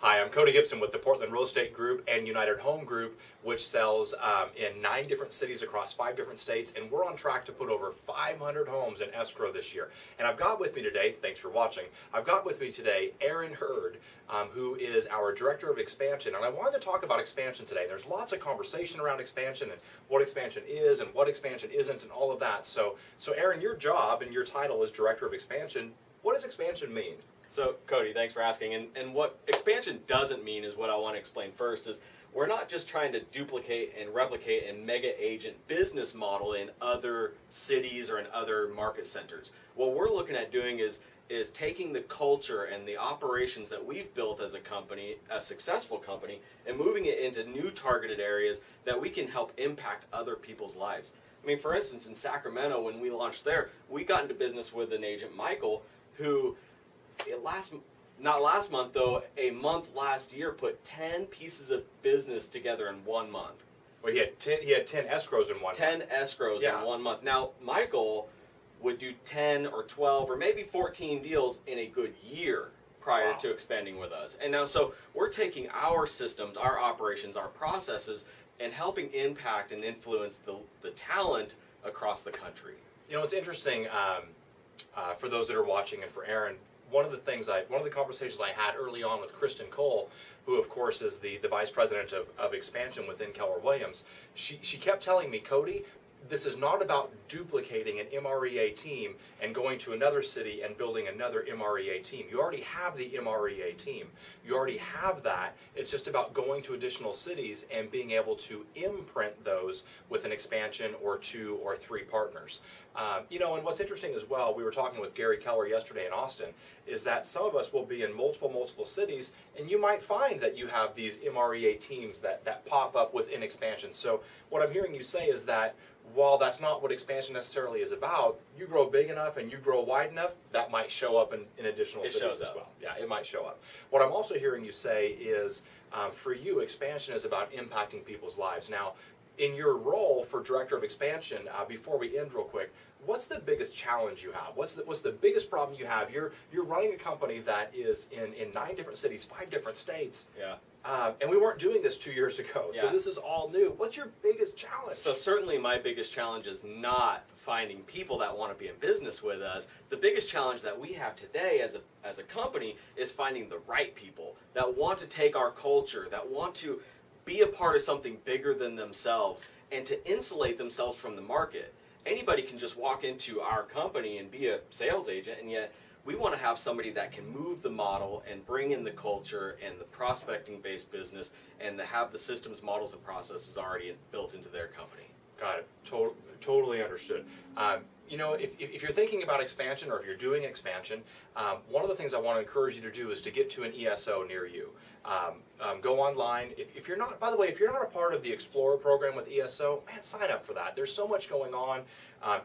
Hi, I'm Cody Gibson with the Portland Real Estate Group and United Home Group, which sells in 9 different cities across 5 different states, and we're on track to put over 500 homes in escrow this year. And I've got with me today, thanks for watching, I've got with me today Aaron Hurd, who is our Director of Expansion. And I wanted to talk about expansion today. There's lots of conversation around expansion and what expansion is and what expansion isn't and all of that. So Aaron, your job and your title is Director of Expansion. What does expansion mean? So, Cody, thanks for asking. And what expansion doesn't mean is what I want to explain first is we're not just trying to duplicate and replicate a mega agent business model in other cities or in other market centers. What we're looking at doing is taking the culture and the operations that we've built as a company, a successful company, and moving it into new targeted areas that we can help impact other people's lives. I mean, for instance, in Sacramento, when we launched there, we got into business with an agent, Michael, who not last month though, a month last year put 10 pieces of business together in 1 month. Well, he had 10 escrows in 1 month. 10 escrows in 1 month. Now, Michael would do 10 or 12 or maybe 14 deals in a good year prior to expanding with us. And now, so we're taking our systems, our operations, our processes, and helping impact and influence the talent across the country. You know, it's interesting for those that are watching and for Aaron. One of the conversations I had early on with Kristen Cole, who of course is the Vice President of Expansion within Keller Williams, she kept telling me, Cody, this is not about duplicating an MREA team and going to another city and building another MREA team. You already have the MREA team. You already have that. It's just about going to additional cities and being able to imprint those with an expansion or 2 or 3 partners. You know, and what's interesting as well, we were talking with Gary Keller yesterday in Austin, is that some of us will be in multiple cities, and you might find that you have these MREA teams that pop up within expansion. So what I'm hearing you say is that while that's not what expansion necessarily is about, you grow big enough and you grow wide enough, that might show up in additional cities as well. Yeah, it might show up. What I'm also hearing you say is, for you, expansion is about impacting people's lives. Now, in your role for Director of Expansion, before we end real quick, what's the biggest challenge you have? What's the biggest problem you have? You're running a company that is in 9 different cities, 5 different states. Yeah. And we weren't doing this 2 years ago, so this is all new. What's your biggest challenge? So certainly my biggest challenge is not finding people that want to be in business with us. The biggest challenge that we have today as a company is finding the right people that want to take our culture, that want to be a part of something bigger than themselves, and to insulate themselves from the market. Anybody can just walk into our company and be a sales agent, and yet we want to have somebody that can move the model and bring in the culture and the prospecting-based business and to have the systems, models, and processes already built into their company. Got it. Totally understood. You know, if you're thinking about expansion or if you're doing expansion, one of the things I want to encourage you to do is to get to an ESO near you. Go online. If you're not, by the way, if you're not a part of the Explorer program with ESO, man, sign up for that. There's so much going on.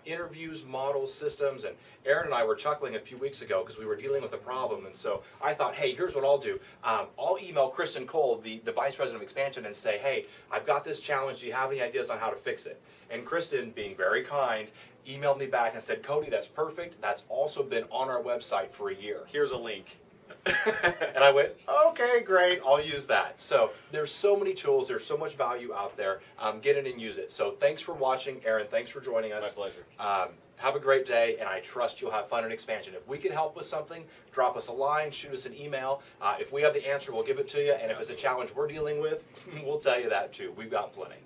Interviews, models, systems, and Aaron and I were chuckling a few weeks ago because we were dealing with a problem, and so I thought, hey, here's what I'll do. I'll email Kristen Cole, the Vice President of Expansion, and say, hey, I've got this challenge. Do you have any ideas on how to fix it? And Kristen, being very kind, emailed me back and said, Cody, that's perfect. That's also been on our website for a year. Here's a link. And I went, okay, great, I'll use that. So there's so many tools, there's so much value out there. Get in and use it. So thanks for watching, Aaron. Thanks for joining us. My pleasure. Have a great day, and I trust you'll have fun in expansion. If we can help with something, drop us a line, shoot us an email. If we have the answer, we'll give it to you. And if it's a challenge we're dealing with, we'll tell you that too. We've got plenty.